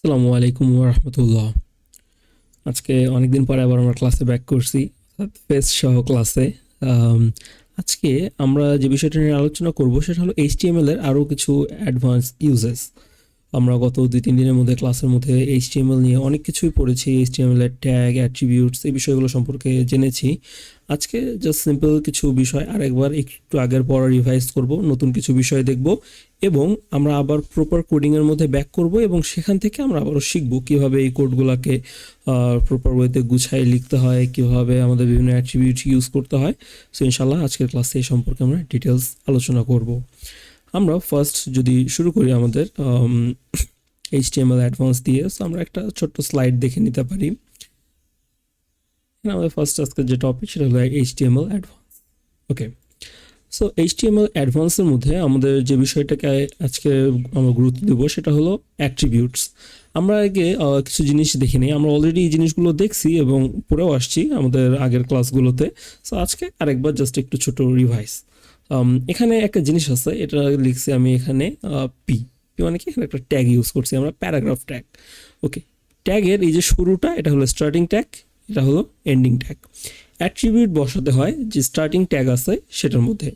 আসসালামু আলাইকুম ওয়া রাহমাতুল্লাহ। আজকে অনেকদিন পরে আবার আমরা ক্লাসে ব্যাক করছি, অর্থাৎ ফেস্ট সহ ক্লাসে। আম, আজকে আমরা যে বিষয়টা নিয়ে আলোচনা করব সেটা হলো এইচটিএমএল এর আরও কিছু অ্যাডভান্স ইউজেস। আমরা গত 2-3 দিনের মধ্যে ক্লাসের মধ্যে এইচটিএমএল নিয়ে অনেক কিছুই পড়েছি, এইচটিএমএল এর ট্যাগ, অ্যাট্রিবিউটস, এই বিষয়গুলো সম্পর্কে জেনেছি। আজকে জাস্ট সিম্পল কিছু বিষয় আরেকবার একটু আগের পর রিভাইজ করব, নতুন কিছু বিষয় দেখব এবং আমরা আবার প্রপার কোডিংয়ের মধ্যে ব্যাক করব এবং সেখান থেকে আমরা আবারও শিখব কীভাবে এই কোডগুলোকে প্রপার ওয়েতে গুছায় লিখতে হয়, কীভাবে আমাদের বিভিন্ন অ্যাট্রিবিউট ইউজ করতে হয়। সো ইনশাল্লাহ আজকের ক্লাসে এই সম্পর্কে আমরা ডিটেলস আলোচনা করব। আমরা ফার্স্ট যদি শুরু করি আমাদের এইচটিএমএল অ্যাডভান্স দিয়ে, সো আমরা একটা ছোট্ট স্লাইড দেখে নিতে পারি। আমাদের ফার্স্ট আজকের যে টপিক সেটা হলো এইচটিএমএল অ্যাডভান্স। ওকে, সো এইচটিএমএল অ্যাডভান্সের মধ্যে আমাদের যে বিষয়টাকে আজকে আমরা গুরুত্ব দেবো সেটা হলো অ্যাট্রিবিউটস। আমরা আগে কিছু জিনিস দেখি নিই, আমরা অলরেডি এই জিনিসগুলো দেখছি এবং পড়েও আসছি আমাদের আগের ক্লাসগুলোতে। সো আজকে আরেকবার জাস্ট একটু ছোট রিভাইস। এখানে একটা জিনিস আছে, এটা লিখছি আমি এখানে পি পি মানে কি, এখানে একটা ট্যাগ ইউজ করছি আমরা, প্যারাগ্রাফ ট্যাগ। ওকে, ট্যাগের এই যে শুরুটা এটা হলো স্টার্টিং ট্যাগ, এটা হলো এন্ডিং ট্যাগ। অ্যাট্রিবিউট বসাতে হয় যে স্টার্টিং ট্যাগ আছে সেটার মধ্যে।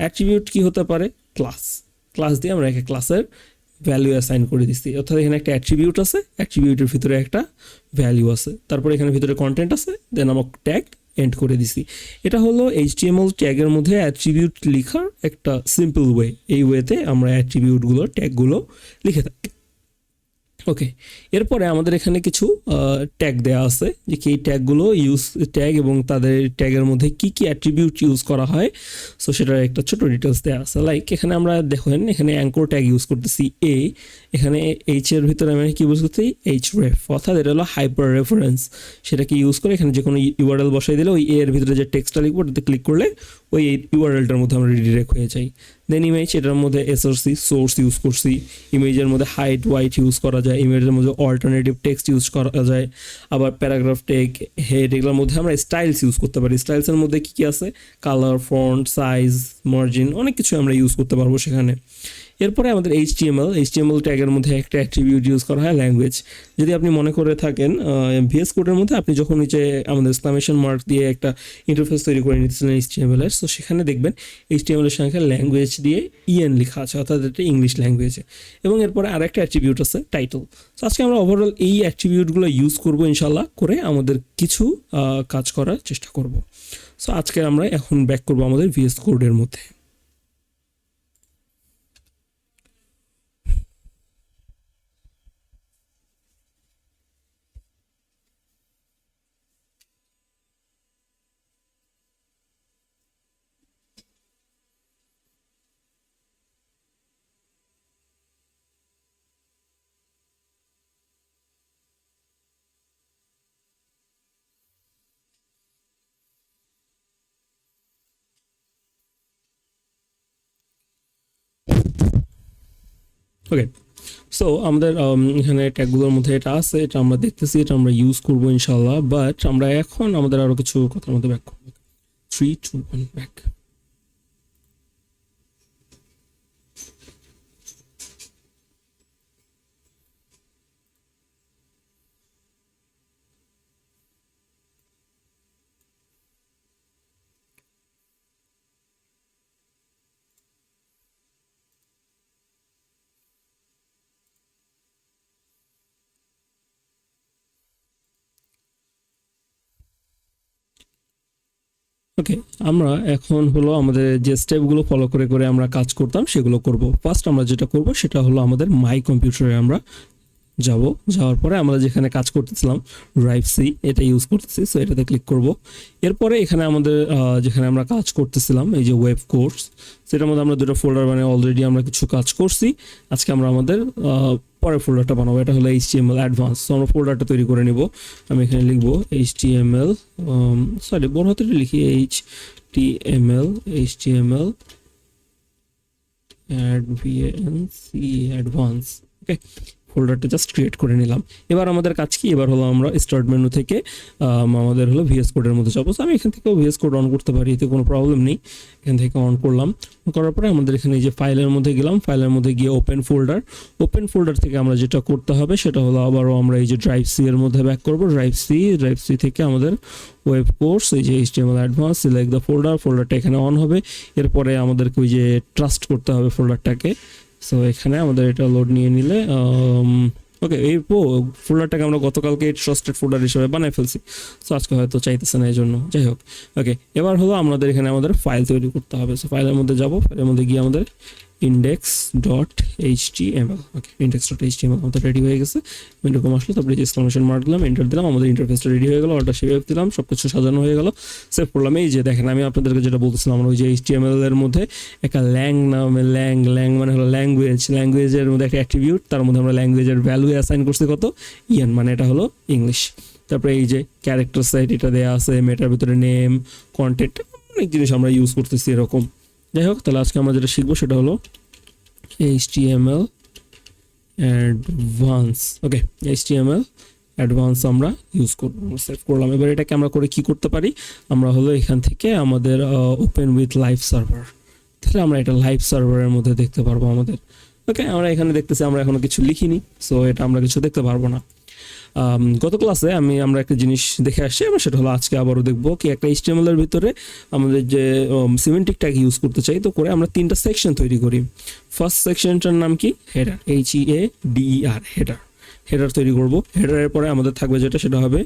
অ্যাট্রিবিউট কি হতে পারে? ক্লাস। ক্লাস দিয়ে আমরা একটা ক্লাসের ভ্যালু অ্যাসাইন করে দিচ্ছি, অর্থাৎ এখানে একটা অ্যাট্রিবিউট আছে, অ্যাট্রিবিউটের ভিতরে একটা ভ্যালু আছে, তারপরে এখানে ভিতরে কন্টেন্ট আছে, দেন আমরা ট্যাগ এন্ড করে দিছি। এটা হলো এইচটিএমএল ট্যাগের মধ্যে অ্যাট্রিবিউট লেখার একটা সিম্পল ওয়ে। এই ওয়েতে আমরা অ্যাট্রিবিউটগুলো ট্যাগগুলো লিখে থাকি। ওকে, এরপরে আমাদের এখানে কিছু ট্যাগ দেওয়া আছে যে কি এই ট্যাগগুলো ইউজ, ট্যাগ এবং তাদের ট্যাগের মধ্যে কি কি অ্যাট্রিবিউট ইউজ করা হয়। সো সেটার একটা ছোট ডিটেলস দেওয়া আছে। লাইক এখানে আমরা দেখেন এখানে অ্যাঙ্কর ট্যাগ ইউজ করতেছি এ, এখানে এইচ এর ভিতরে আমি কি ইউজ করতেছি এইচ রেফ, অর্থাৎ এটা হলো হাইপার রেফারেন্স। সেটাকে ইউজ করে এখানে যে কোনো ইউআরএল বসাই দিলে ওই এর ভিতরে যে টেক্সটটা লিখবো ওটাতে ক্লিক করলে ওই ইউআরএলটার মধ্যে আমরা রিডিরেক্ট হয়ে যাই। দেন ইমেজ, এটার মধ্যে এসআরসি সোর্স ইউজ করছি। ইমেজের মধ্যে হাইট ওয়াইট ইউজ করা যায়, ইমেজের মধ্যে অল্টারনেটিভ টেক্সট ইউজ করা যায়। আবার প্যারাগ্রাফ টেক, হেড, এগুলোর মধ্যে আমরা স্টাইলস ইউজ করতে পারি। স্টাইলসের মধ্যে কী কী আছে? কালার, ফন্ট, সাইজ, মার্জিন, অনেক কিছু আমরা ইউজ করতে পারবো সেখানে। এরপরে আমাদের এইচটিএমএল ট্যাগের মধ্যে একটা অ্যাট্রিবিউট ইউজ করা হয় ল্যাঙ্গুয়েজ। যদি আপনি মনে করে থাকেন ভিএস কোডের মধ্যে আপনি যখন নিচে আমাদের এক্সক্লামেশন মার্ক দিয়ে একটা ইন্টারফেস তৈরি করে নিতেছিলেন এইচটিএমএল এর, সো সেখানে দেখবেন এইচটিএমএল এর সংখ্যা ল্যাঙ্গুয়েজ দিয়ে ইএন লেখা আছে, অর্থাৎ এটা ইংলিশ ল্যাঙ্গুয়েজে। এবং এরপরে আরেকটা অ্যাট্রিবিউট আছে টাইটেল। সো আজকে আমরা ওভারঅল এই অ্যাট্রিবিউটগুলো ইউজ করবো ইনশাল্লাহ, করে আমাদের কিছু কাজ করার চেষ্টা করব। সো আজকে আমরা এখন ব্যাক করবো আমাদের ভিএস কোডের মধ্যে। ওকে, সো আমাদের এখানে ট্যাগগুলোর মধ্যে এটা আছে, এটা আমরা দেখতেছি, এটা আমরা ইউজ করবো ইনশাল্লাহ। বাট আমরা এখন আমাদের আরো কিছু কথার মধ্যে ব্যাক করবো। 3, 2, 1 ব্যাক। ওকে, আমরা এখন হলো আমাদের যে স্টেপগুলো ফলো করে করে আমরা কাজ করতাম সেগুলো করব। ফার্স্ট আমরা যেটা করব সেটা হলো আমাদের মাই কম্পিউটারে আমরা যাব। যাওয়ার পরে আমরা যেখানে কাজ করতেছিলাম ড্রাইভ সি, এটা ইউজ করতেছি, সো এটাতে ক্লিক করব। এরপরে এখানে আমাদের যেখানে আমরা কাজ করতেছিলাম এই যে ওয়েব কোর্স, সেটার মধ্যে আমরা দুটো ফোল্ডার মানে অলরেডি আমরা কিছু কাজ করছি। আজকে আমরা আমাদের পরের ফোল্ডারটা বানাবো, এটা হলো এইচটিএমএল অ্যাডভান্স। সো আমরা ফোল্ডারটা তৈরি করে নিব। আমি এখানে লিখবো এইচটিএমএল, সরি বড় হাতে লিখি এইচটিএমএল অ্যাডভান্স। ওকে, ফোল্ডারটা জাস্ট ক্রিয়েট করে নিলাম। এবার আমাদের কাজ কি, এবার হলো আমরা স্টার্ট মেনু থেকে আমাদের হলো ভিএস কোডের মধ্যে যাবো। আমি এখান থেকেও ভিএস কোড অন করতে পারি, এতে কোনো প্রবলেম নেই। এখান থেকে অন করলাম, করার পরে আমাদের এখানে এই যে ফাইলের মধ্যে গেলাম, ফাইলের মধ্যে গিয়ে ওপেন ফোল্ডার থেকে আমরা যেটা করতে হবে সেটা হলো আবারও আমরা এই যে ড্রাইভ সি এর মধ্যে ব্যাক করবো। ড্রাইভ সি থেকে আমাদের ওয়েব কোর্স, এই যে HTML অ্যাডভান্স, সিলেক্ট দ্য ফোল্ডারটা এখানে অন হবে। এরপরে আমাদেরকে ওই যে ট্রাস্ট করতে হবে ফোল্ডারটাকে। সো এখানে আমাদের এটা লোড নিয়ে নিলে ওকে, এই ফোল্ডারটাকে আমরা গতকালকে ট্রাস্টেড ফোল্ডার হিসেবে বানাই ফেলছি। সো আজকে হয়তো চাইতেছে না এই জন্য, যাই হোক। ওকে, এবার হলো আমাদের এখানে আমাদের ফাইল তৈরি করতে হবে। সো ফাইলের মধ্যে যাব, ফাইলের মধ্যে গিয়ে আমাদের index.html, ওকে, index.html আমাদের রেডি হয়ে গেছে। এরকম আসলো, তারপরে যে এক্সক্লামেশন মার্ক দিলাম, এন্টার দিলাম, আমাদের ইন্টারফেসটা রেডি হয়ে গেল। অর্ডার সেভ দিলাম, সব কিছু সাজানো হয়ে গেল, সেভ করলাম। এই যে দেখেন, আমি আপনাদেরকে যেটা বলতেছিলাম, আমরা ওই যে HTML এর মধ্যে একটা ল্যাং মানে হলো ল্যাঙ্গুয়েজের মধ্যে একটা অ্যাট্রিবিউট, তার মধ্যে আমরা ল্যাঙ্গুয়েজের ভ্যালু অ্যাসাইন করছি কত, ইয়ান, মানে এটা হলো ইংলিশ। তারপরে এই যে ক্যারেক্টার সাইট এটা দেওয়া আছে, মেটার ভিতরে নেম, কন্টেন্ট, অনেক জিনিস আমরা ইউজ করতেছি এরকম। যাই হোক, তাহলে আজকে আমরা যেটা শিখবো সেটা হলো HTML অ্যাডভান্স। ওকে, HTML অ্যাডভান্স আমরা ইউজ করবো, সেভ করলাম। এবার এটাকে আমরা করে কি করতে পারি, আমরা হলো এখান থেকে আমাদের ওপেন উইথ লাইভ সার্ভার, তাহলে আমরা এটা লাইভ সার্ভারের মধ্যে দেখতে পারবো আমাদের। ওকে, আমরা এখানে দেখতেছি আমরা এখনো কিছু লিখিনি, সো এটা আমরা কিছু দেখতে পারবো না। গত ক্লাসে আমরা একটা জিনিস দেখে আসছি, আমরা সেটা হলো আজকে আবারও দেখবো কি একটা HTML এর ভিতরে আমাদের যে সিমেন্টিক ট্যাগ ইউজ করতে চাই, তো করে আমরা 3টা সেকশন তৈরি করি। ফার্স্ট সেকশনটার নাম কি, হেডার, HEADER, হেডার তৈরি করব। হেডারের পরে আমাদের থাকবে যেটা, সেটা হবে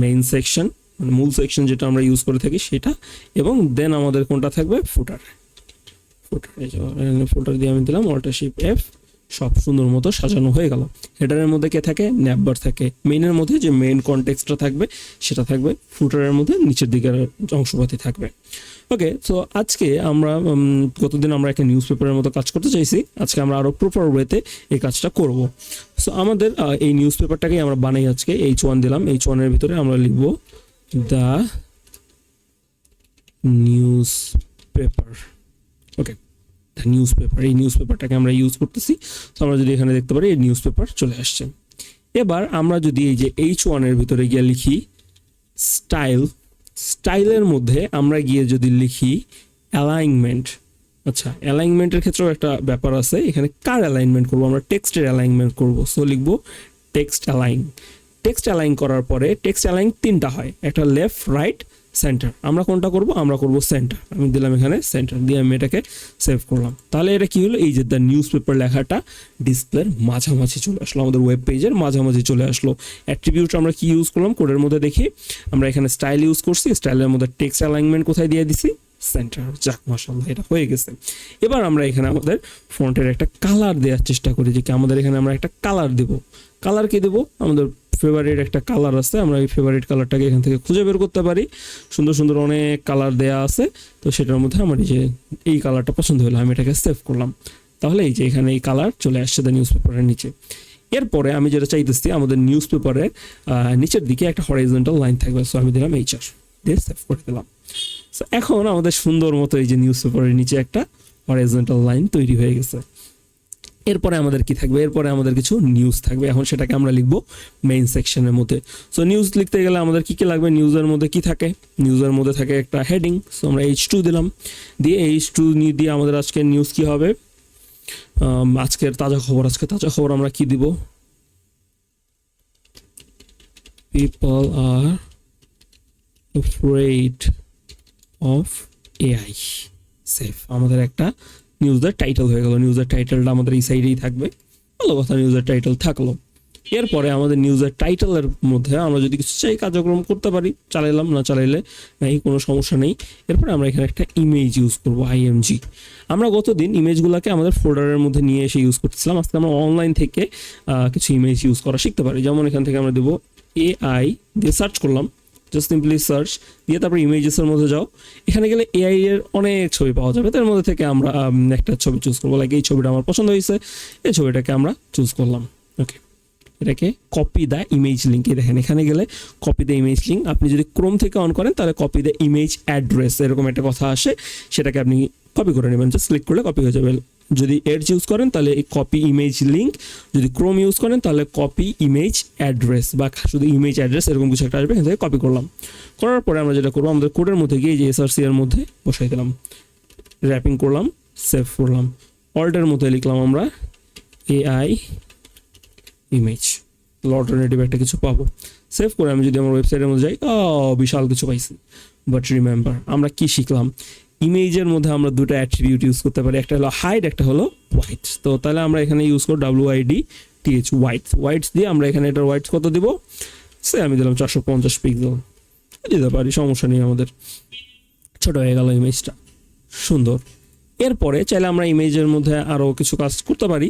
মেইন সেকশন, মানে মূল সেকশন যেটা আমরা ইউজ করে থাকি সেটা, এবং দেন আমাদের কোনটা থাকবে, ফুটার দিয়ে আমি দিলাম Alt+Shift+F, সব সুন্দর মতো সাজানো হয়ে গেল। হেডারের মধ্যে কে থাকে, ন্যাপবার থাকে। মেইনের মধ্যে যে মেইন কনটেক্সটটা থাকবে সেটা থাকবে, ফুটারের মধ্যে নিচের দিকের অংশপাতি থাকবে। ওকে, সো আজকে আমরা গতদিন আমরা একটা নিউজ পেপারের মতো কাজ করতে চাইছি, আজকে আমরা আরও প্রপার ওয়েতে এই কাজটা করব। সো আমাদের এই নিউজ পেপারটাকেই আমরা বানাই আজকে। H1 দিলাম, H1 এর ভিতরে আমরা লিখব the news paper. Okay, news paper, এই নিউজ পেপারটাকে আমরা ইউজ করতেছি। তো আমরা যদি এখানে দেখতে পারি এই নিউজ পেপার চলে আসছে। এবার আমরা যদি এই যে H1 এর ভিতরে গিয়ে লিখি স্টাইলের মধ্যে আমরা গিয়ে যদি লিখি অ্যালাইনমেন্ট, আচ্ছা, অ্যালাইনমেন্টের ক্ষেত্রেও একটা ব্যাপার আছে, এখানে কার অ্যালাইনমেন্ট করবো, আমরা টেক্সটের অ্যালাইনমেন্ট করবো। সো লিখবো টেক্সট অ্যালাইন করার পরে টেক্সট অ্যালাইন 3টা হয়, একটা লেফট, রাইট, সেন্টার। আমরা কোনটা করব, আমরা করব সেন্টার। আমি দিলাম এখানে সেন্টার, দিয়ে আমি এটাকে সেভ করলাম। তাহলে এটা কি হলো, এই যে দ্য নিউজ পেপার লেখাটা ডিসপ্লের মাঝামাঝি চলে আসলো, আমাদের ওয়েব পেজের মাঝামাঝি চলে আসলো। অ্যাট্রিবিউট আমরা কি ইউজ করলাম, কোডের মধ্যে দেখি, আমরা এখানে স্টাইল ইউজ করছি, স্টাইলের মধ্যে টেক্সট অ্যালাইনমেন্ট কোথায় দিয়ে দিছি, সেন্টার। যাক, মাশাআল্লাহ, এটা হয়ে গেছে। এবার আমরা এখানে আমাদের ফন্টের একটা কালার দেওয়ার চেষ্টা করি, যে কি আমাদের এখানে আমরা একটা কালার দেব। কালার কি দেবো, আমাদের ফেভারিট একটা কালার আছে, আমরা এই ফেভারিট কালারটাকে এখান থেকে খুঁজে বের করতে পারি। সুন্দর সুন্দর অনেক কালার দেয়া আছে, তো সেটার মধ্যে আমার এই কালারটা পছন্দ হলো, আমি এটাকে সেভ করলাম। তাহলে এই যে এখানে এই কালার চলে আসছে দ্য নিউজ পেপারের নিচে। এরপরে আমি যেটা চাইতেছি, আমাদের নিউজ পেপারের নিচের দিকে একটা হরাইজন্টাল লাইন থাকবে। সো আমি দিলাম HR, দিয়ে সেভ করে দিলাম। সো এখন আমাদের সুন্দর মতো এই যে নিউজ পেপারের নিচে একটা হরাইজন্টাল লাইন তৈরি হয়ে গেছে। এরপরে আমাদের কি থাকবে, এরপরে আমাদের কিছু নিউজ থাকবে। এখন সেটাকে আমরা লিখবো মেইন সেকশনের মধ্যে। সো নিউজ লিখতে গেলে আমাদের কি কি লাগবে, নিউজের মধ্যে কি থাকে, নিউজের মধ্যে থাকে একটা হেডিং। সো আমরা H2 দিলাম, দিয়ে H2 দিয়ে আমাদের আজকের নিউজ কি হবে, আজকের তাজা খবর আমরা কি দিব, people are afraid of AI, safe. আমাদের একটা নিউজের টাইটেল হয়ে গেল। নিউজের টাইটেলটা আমাদের এই সাইডেই থাকবে, ভালো কথা, নিউজের টাইটেল থাকলো। এরপরে আমাদের নিউজের টাইটেলের মধ্যে আমরা যদি কিছু চাই কার্যক্রম করতে পারি, চালাইলাম, না চালাইলে নাই, কোনো সমস্যা নেই। এরপরে আমরা এখানে একটা ইমেজ ইউজ করব, IMG। আমরা গতদিন ইমেজগুলোকে আমাদের ফোল্ডারের মধ্যে নিয়ে এসে ইউজ করতেছিলাম, আজকে আমরা অনলাইন থেকে কিছু ইমেজ ইউজ করা শিখতে পারি। যেমন এখান থেকে আমরা দেবো AI দিয়ে সার্চ করলাম, জাস্ট সিম্পলি সার্চ দিয়ে তারপর ইমেজেসের মধ্যে যাও। এখানে গেলে AI এর অনেক ছবি পাওয়া যাবে, তার মধ্যে থেকে আমরা একটা ছবি চুজ করবো। লাইক এই ছবিটা আমার পছন্দ হয়েছে, এই ছবিটাকে আমরা চুজ করলাম। ওকে, এটাকে কপি দ্য ইমেজ লিঙ্ক, দেখেন এখানে গেলে কপি দ্য ইমেজ লিঙ্ক। আপনি যদি ক্রোম থেকে অন করেন তাহলে কপি দ্য ইমেজ অ্যাড্রেস এরকম একটা কথা আসে, সেটাকে আপনি কপি করে নেবেন, জাস্ট ক্লিক করলে কপি হয়ে যাবে। যদি এডজ ইউজ করেন তাহলে এই কপি ইমেজ লিঙ্ক, যদি ক্রোম ইউজ করেন তাহলে কপি ইমেজ অ্যাড্রেস বা শুধু ইমেজ অ্যাড্রেস এরকম কিছু একটা আসবে, এখান থেকে কপি করলাম। করার পরে আমরা যেটা করবো আমাদের কোডের মধ্যে গিয়ে এই যে এসআরসি এর মধ্যে বসাই দিলাম, র্যাপিং করলাম, সেভ করলাম, অল্টের মধ্যে লিখলাম আমরা এআই ইমেজ, অল্টারনেটিভ একটা কিছু পাবো। সেভ করে আমি যদি আমার ওয়েবসাইটের মধ্যে যাই, বিশাল কিছু পাইছি। বাট রিমেম্বার আমরা কি শিখলাম, ইমেজের মধ্যে আমরা দুটো অ্যাট্রিবিউট ইউজ করতে পারি, একটা হলো হাইড, একটা হলো হোয়াইট। তো তাহলে আমরা এখানে ইউজ করব WIDTH হোয়াইটস দিয়ে আমরা এখানে এটার হোয়াইটস কত দিব, সে আমি দিলাম 450 পিক্সেল দিতে পারি, সমস্যা নেই, আমাদের ছোট হয়ে গেল ইমেজটা, সুন্দর। এরপরে চাইলে আমরা ইমেজের মধ্যে আরও কিছু কাজ করতে পারি,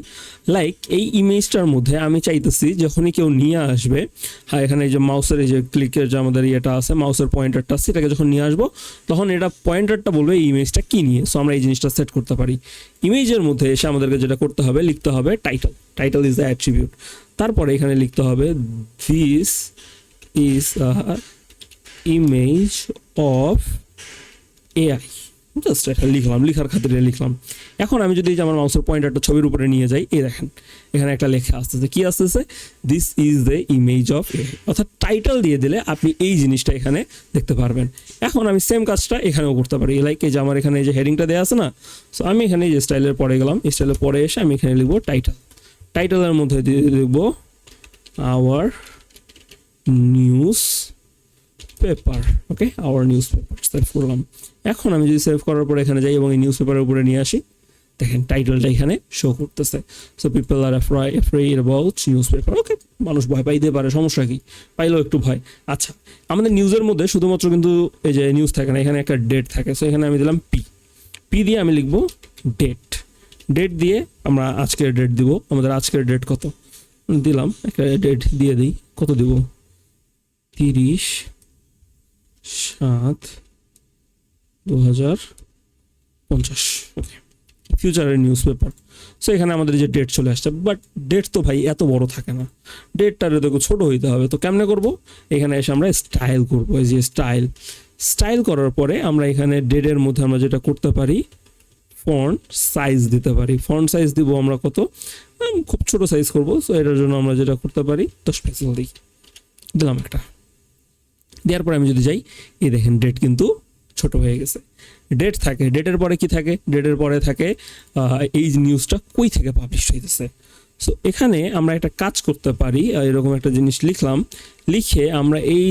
লাইক এই ইমেজটার মধ্যে আমি চাইতেছি যখনই কেউ নিয়ে আসবে, হ্যাঁ এখানে এই যে মাউসের এই যে ক্লিকের যে আমাদের ইয়েটা আছে, মাউসের পয়েন্টারটা আছে, এটাকে যখন নিয়ে আসবো তখন এটা পয়েন্টারটা বলবে এই ইমেজটা কী নিয়ে। সো আমরা এই জিনিসটা সেট করতে পারি। ইমেজের মধ্যে এসে আমাদেরকে যেটা করতে হবে, লিখতে হবে টাইটেল ইজ দ্য অ্যাট্রিবিউট, তারপরে এখানে লিখতে হবে this is a image of AI, just এটা লিখলাম, লিখার খাতিরে লিখলাম। এখন আমি যদি আমার মাউসের পয়েন্টারটা ছবির উপরে নিয়ে যাই, এই দেখেন এখানে একটা লেখা আসতেছে, কি আসতেছে, this is the image of AI, অর্থাৎ টাইটেল দিয়ে দিলে আপনি এই জিনিসটা এখানে দেখতে পারবেন। এখন আমি সেম কাজটা এখানেও করতে পারি, লাইক এই যে আমার এখানে এই যে হেডিংটা দেওয়া আছে না, সো আমি এখানে এই যে স্টাইলের পরে গেলাম, স্টাইলের পরে এসে আমি এখানে লিখবো টাইটেলের মধ্যে দিয়ে লিখবো আওয়ার নিউজ পেপার, ওকে, আওয়ার নিউজ পেপার, সেভ করলাম। এখন আমি যদি সেভ করার পরে এখানে যাই এবং এই নিউজ পেপারের উপরে নিয়ে আসি, দেখেন টাইটেলটা এখানে শো করতেছে, so people are afraid about newspaper, okay, মানুষ ভয় পাইতে পারে, সমস্যা কি, পাইলেও একটু ভয়। আচ্ছা, আমাদের নিউজের মধ্যে শুধুমাত্র কিন্তু এই যে নিউজ থাকে না, এখানে একটা ডেট থাকে, সো এখানে আমি দিলাম পি দিয়ে আমি লিখবো ডেট দিয়ে আমরা আজকের ডেট দিব, আমাদের আজকের ডেট কত দিলাম, একটা ডেট দিয়ে দিই, কত দিব, 30/7/2050, ওকে, ফিউচারের নিউজ পেপার। সো এখানে আমাদের যে ডেট চলে আসছে, বাট ডেট তো ভাই এত বড় থাকে না, ডেটটার দেখো ছোট হইতে হবে। তো কেমনে করব, এখানে এসে আমরা স্টাইল করব, এই যে স্টাইল করার পরে আমরা এখানে ডেটের মধ্যে আমরা যেটা করতে পারি, ফন্ট সাইজ দিতে পারি। ফন্ট সাইজ দিব আমরা কত, খুব ছোট সাইজ করব, সো এটার জন্য আমরা যেটা করতে পারি 10 পিক্সেল দিলাম একটা। দেওয়ার পরে আমি যদি যাই, এই দেখেন ডেট কিন্তু ছোট হয়ে গেছে। ডেট থাকে, ডেটের পরে কি থাকে, ডেটের পরে থাকে এই নিউজটা কই থেকে পাবলিশ হইতেছে। সো এখানে আমরা একটা কাজ করতে পারি, এরকম একটা জিনিস লিখলাম, লিখে আমরা এই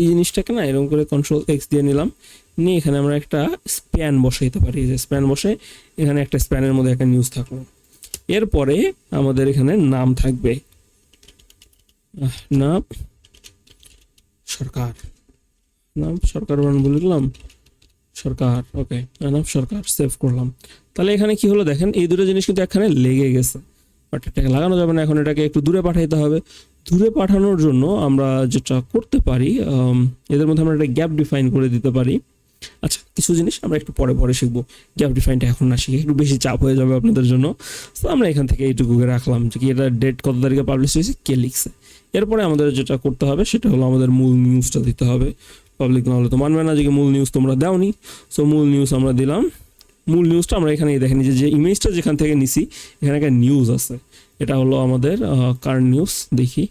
জিনিসটাকে না এরকম করে Ctrl+X দিয়ে নিলাম, নিয়ে এখানে আমরা একটা স্প্যান বসাইতে পারি, যে স্প্যান বসে এখানে একটা স্প্যানের মধ্যে একটা নিউজ থাকলো। এরপরে আমাদের এখানে নাম থাকবে, নাম সরকার বললাম সরকার, ওকে, নাম সরকার, সেভ করলাম। তাহলে এখানে কি হলো দেখেন, এই দুটো জিনিস কিন্তু এখানে লেগে গেছে, বাট এটাকে লাগানো যাবে না, এখন এটাকে একটু দূরে পাঠাইতে হবে। দূরে পাঠানোর জন্য আমরা যেটা করতে পারি, এদের মধ্যে আমরা একটা গ্যাপ ডিফাইন করে দিতে পারি। আচ্ছা, কিছু জিনিস আমরা একটু পরে শিখবো, গ্যাপ ডিফাইনটা এখন না শিখে একটু বেশি চাপ হয়ে যাবে আপনাদের জন্য। তো আমরা এখান থেকে এইটুকু রাখলাম যে কি এটা ডেট কত তারিখে পাবলিশ হয়েছে, কে লিখছে। এরপরে আমাদের যেটা করতে হবে সেটা হলো আমাদের মূল নিউজটা দিতে হবে, পাবলিক না হলে তো মানবে না যে মূল নিউজ তোমরা দাওনি। সো মূল নিউজ আমরা দিলাম, মূল নিউজটা আমরা এখানে দেখেন যে ইমেজটা যেখান থেকে নিছি এখানে একটা নিউজ আছে, এটা হলো আমাদের কারেন্ট নিউজ। দেখি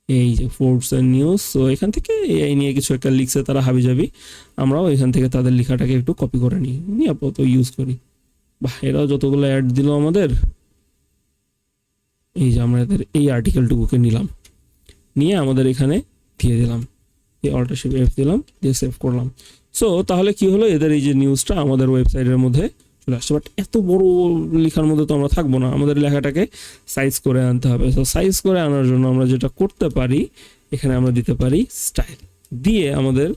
এই যে ফোর্বসের নিউজ, সো এখান থেকে এই নিয়ে কিছু একটা লিখছে তারা হাবিজাবি, আমরাও এখান থেকে তাদের লেখাটাকে একটু কপি করে নিই আপাতত ইউজ করি। বাহ, এরাও যতগুলো অ্যাড দিল আমাদের, এই যে আমরা এদের এই আর্টিকেলটুকুকে নিলাম, নিয়ে আমাদের এখানে দিয়ে দিলাম, এই Alt+F দিলাম, দিয়ে সেভ করলাম। সো তাহলে কি হলো, এদের এই যে নিউজটা আমাদের ওয়েবসাইটের মধ্যে চলে আসছে। বাট এত বড় লেখার মধ্যে তো আমরা থাকবো না, আমাদের লেখাটাকে সাইজ করে আনতে হবে। সো সাইজ করে আনার জন্য আমরা যেটা করতে পারি, এখানে আমরা দিতে পারি স্টাইল, দিয়ে আমাদের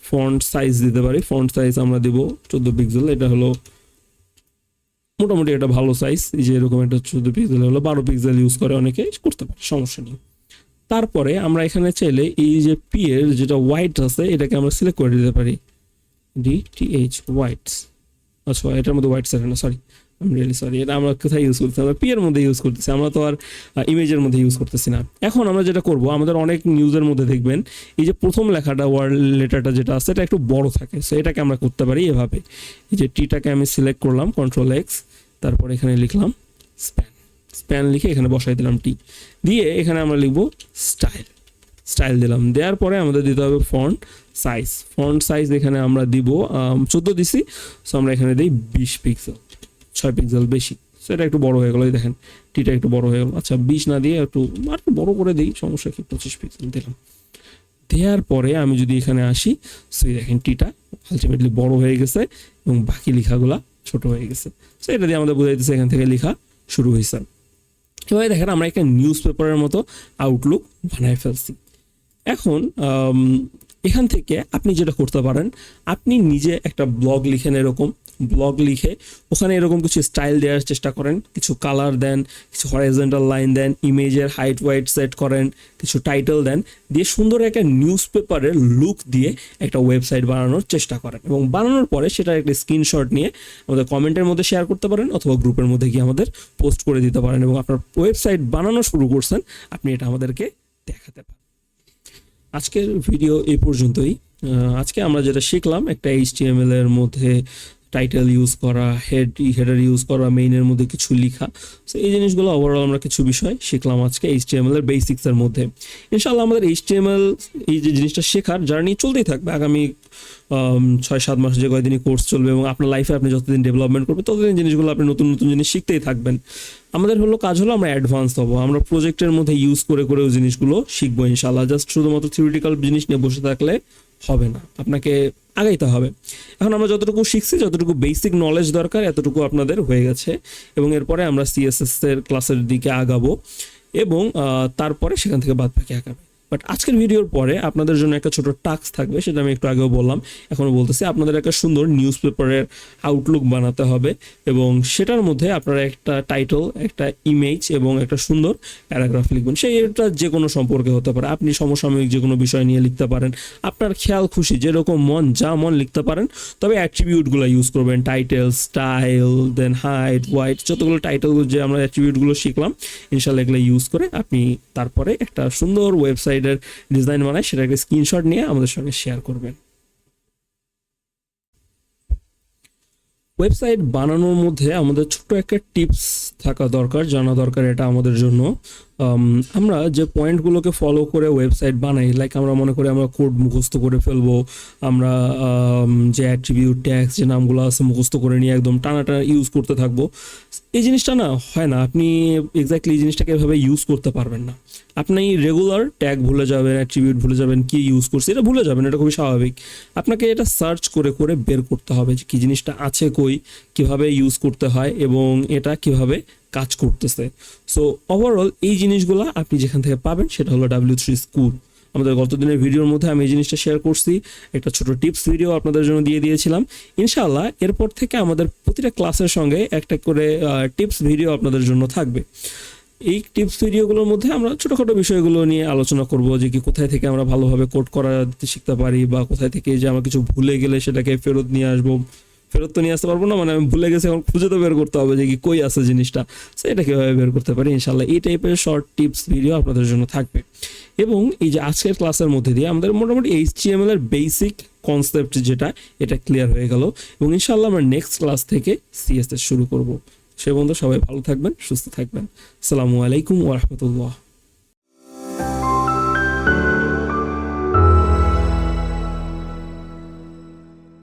ফন্ট সাইজ দিতে পারি। ফন্ট সাইজ আমরা দিব 14 পিক্সেল, এটা হলো মোটামুটি একটা ভালো সাইজ, যে এরকম একটা 14 পিক্সেল হলো, 12 পিক্সেল ইউজ করে অনেকে, করতে পারে, সমস্যা নেই। তারপরে আমরা এখানে চাইলে এই যে পি এর যেটা হোয়াইট আছে এটাকে আমরা সিলেক্ট করে দিতে পারি, DTH হোয়াইটস। আচ্ছা, এটার মধ্যে হোয়াইটস আছে না, সরি, আমি রিয়েলি সরি, এটা আমরা কোথায় ইউজ করতেছি, আমরা পি এর মধ্যে ইউজ করতেছি, আমরা তো আর ইমেজের মধ্যে ইউজ করতেছি না। এখন আমরা যেটা করব, আমাদের অনেক নিউজের মধ্যে দেখবেন এই যে প্রথম লেখাটা, ওয়ার্ড লেটারটা যেটা আছে এটা একটু বড় থাকে। সো এটাকে আমরা করতে পারি এভাবে, এই যে টিটাকে আমি সিলেক্ট করলাম, Ctrl+X, তারপর এখানে লিখলাম স্প্যান, স্প্যান লিখে এখানে বসাই দিলাম টি, দিয়ে এখানে আমরা লিখবো স্টাইল, স্টাইল দিলাম। দেওয়ার পরে আমাদের দিতে হবে ফন্ট সাইজ, ফন্ট সাইজ এখানে আমরা দিব 14 দিছি, সো আমরা এখানে দিই 20 পিক্সেল, 6 পিক্সেল বেশি, সো এটা একটু বড় হয়ে গেল, দেখেন টিটা একটু বড় হয়ে গেল। আচ্ছা 20 না দিয়ে একটু আর বড় করে দিই, সমস্যা কি, 25 পিক্সেল দিলাম। দেওয়ার পরে আমি যদি এখানে আসি, সো দেখেন টিটা আলটিমেটলি বড় হয়ে গেছে এবং বাকি লেখাগুলা ছোট হয়ে গেছে। সো এটা দিয়ে আমাদের বোঝাইতেছে এখান থেকে লেখা শুরু হয়েছে। এবারে দেখেন আমরা একটা নিউজ পেপারের মতো আউটলুক বানায় ফেলছি। এখন এখান থেকে আপনি যেটা করতে পারেন, আপনি নিজে একটা ব্লগ লিখেন, এরকম ব্লগ লিখে ওখানে এরকম কিছু স্টাইল দেওয়ার চেষ্টা করেন, কিছু কালার দেন, কিছু হরাইজন্টাল লাইন দেন, ইমেজের হাইট ওয়াইট সেট করেন, কিছু টাইটেল দেন, দিয়ে সুন্দর একটা নিউজ পেপারের লুক দিয়ে একটা ওয়েবসাইট বানানোর চেষ্টা করেন। এবং বানানোর পরে সেটার একটা স্ক্রিনশট নিয়ে আমাদের কমেন্টের মধ্যে শেয়ার করতে পারেন অথবা গ্রুপের মধ্যে গিয়ে আমাদের পোস্ট করে দিতে পারেন, এবং আপনার ওয়েবসাইট বানানো শুরু করছেন, আপনি এটা আমাদেরকে দেখাতে পারেন। আজকের ভিডিও এই পর্যন্তই। আজকে আমরা যেটা শিখলাম, একটা HTML এর মধ্যে টাইটেল ইউজ করা, হেডার ইউজ করা, মেইনের মধ্যে কিছু লেখা, সো এই জিনিসগুলো ওভারঅল আমরা কিছু বিষয় শিখলাম আজকে HTML এর বেসিক্সের মধ্যে। ইনশাআল্লাহ আমাদের HTML এই যে জিনিসটা শেখার জার্নি চলতেই থাকবে, আগামী 6-7 মাস যে কয়েকদিনই কোর্স চলবে, এবং আপনার লাইফে আপনি যতদিন ডেভেলপমেন্ট করবেন ততদিন জিনিসগুলো আপনি নতুন নতুন জিনিস শিখতেই থাকবেন। আমাদের কাজ হলো আমরা অ্যাডভান্স হবো, আমরা প্রজেক্টের মধ্যে ইউজ করে করেও জিনিসগুলো শিখবো ইনশাআল্লাহ। জাস্ট শুধুমাত্র থিওরিটিক্যাল জিনিস নিয়ে বসে থাকলে হবে না, আপনাকে আগাইতে হবে। এখন আমরা যতটুকু শিখছি, যতটুকু বেসিক নলেজ দরকার, এতটুকু আপনাদের হয়ে গেছে, এবং এরপরে আমরা CSS এর ক্লাসের দিকে আগাবো, এবং তারপরে সেখান থেকে বাদ বাকি আগাবে। বাট আজকের ভিডিওর পরে আপনাদের জন্য একটা ছোট টাস্ক থাকবে, সেটা আমি একটু আগেও বললাম, এখনও বলতেছি। আপনাদের একটা সুন্দর নিউজ পেপারের আউটলুক বানাতে হবে, এবং সেটার মধ্যে আপনারা একটা টাইটেল, একটা ইমেজ এবং একটা সুন্দর প্যারাগ্রাফ লিখবেন। সেইটা যে কোনো সম্পর্কে হতে পারে, আপনি সমসাময়িক যে কোনো বিষয় নিয়ে লিখতে পারেন, আপনার খেয়াল খুশি যেরকম মন যা মন লিখতে পারেন, তবে অ্যাট্রিবিউটগুলো ইউজ করবেন, টাইটেল, স্টাইল, দেন হাইট, ওয়াইট, যতগুলো টাইটেল যে আমরা অ্যাট্রিবিউটগুলো শিখলাম ইনশাআল্লাহ এগুলো ইউজ করে আপনি তারপরে একটা সুন্দর ওয়েবসাইটের ডিজাইন বানায় সেটা একটা স্ক্রিনশট নিয়ে আমাদের সঙ্গে শেয়ার করবেন। ওয়েবসাইট বানানোর মধ্যে আমাদের ছোট্ট একটা টিপস থাকা দরকার, জানা দরকার এটা আমাদের জন্য। আমরা যে পয়েন্টগুলোকে ফলো করে ওয়েবসাইট বানাই, লাইক আমরা মনে করি আমরা কোড মুখস্থ করে ফেলবো, আমরা যে অ্যাট্রিবিউট ট্যাক্স যে নামগুলো আছে মুখস্থ করে নিয়ে একদম টানাটা ইউজ করতে থাকবো, এই জিনিসটা না হয় না। আপনি এক্স্যাক্টলি এই জিনিসটাকে এভাবে ইউজ করতে পারবেন না। আপনি রেগুলার ট্যাগ ভুলে যাবেন, অ্যাট্রিবিউট ভুলে যাবেন, কি ইউজ করছি এটা ভুলে যাবেন, এটা খুবই স্বাভাবিক। আপনাকে এটা সার্চ করে করে বের করতে হবে যে কী জিনিসটা আছে কই, কিভাবে ইউজ করতে হয় এবং এটা কিভাবে কাজ করতেছে। সো ওভারঅল এই জিনিসগুলো আপনি যেখান থেকে পাবেন সেটা হলো W3 স্কুল। আমাদের গত দিনের ভিডিওর মধ্যে আমি এই জিনিসটা শেয়ার করছি, একটা ছোট টিপস ভিডিও আপনাদের জন্য দিয়ে দিয়েছিলাম। ইনশাআল্লাহ এরপর থেকে আমাদের প্রতিটা ক্লাসের সঙ্গে একটা করে টিপস ভিডিও আপনাদের জন্য থাকবে। এই টিপস ভিডিওগুলোর মধ্যে আমরা ছোটোখাটো বিষয়গুলো নিয়ে আলোচনা করব, যে কি কোথায় থেকে আমরা ভালোভাবে কোড করা শিখতে পারি, বা কোথায় থেকে যে আমরা কিছু ভুলে গেলে সেটাকে ফেরত নিয়ে আসবো। ফেরত তো নিয়ে আসতে পারবো না, মানে আমি ভুলে গেছি, এখন খুঁজে তো বের করতে হবে যে কি কই আছে জিনিসটা, সো এটা কীভাবে বের করতে পারি। ইনশাআল্লাহ এই টাইপের শর্ট টিপস ভিডিও আপনাদের জন্য থাকবে। এবং এই যে আজকের ক্লাসের মধ্যে দিয়ে আমাদের মোটামুটি HTML এর বেসিক কনসেপ্ট যেটা, এটা ক্লিয়ার হয়ে গেল, এবং ইনশাআল্লাহ আমরা নেক্সট ক্লাস থেকে CSS শুরু করব। সে পর্যন্ত সবাই ভালো থাকবেন, সুস্থ থাকবেন। আসসালামু আলাইকুম ওয়া রাহমাতুল্লাহ।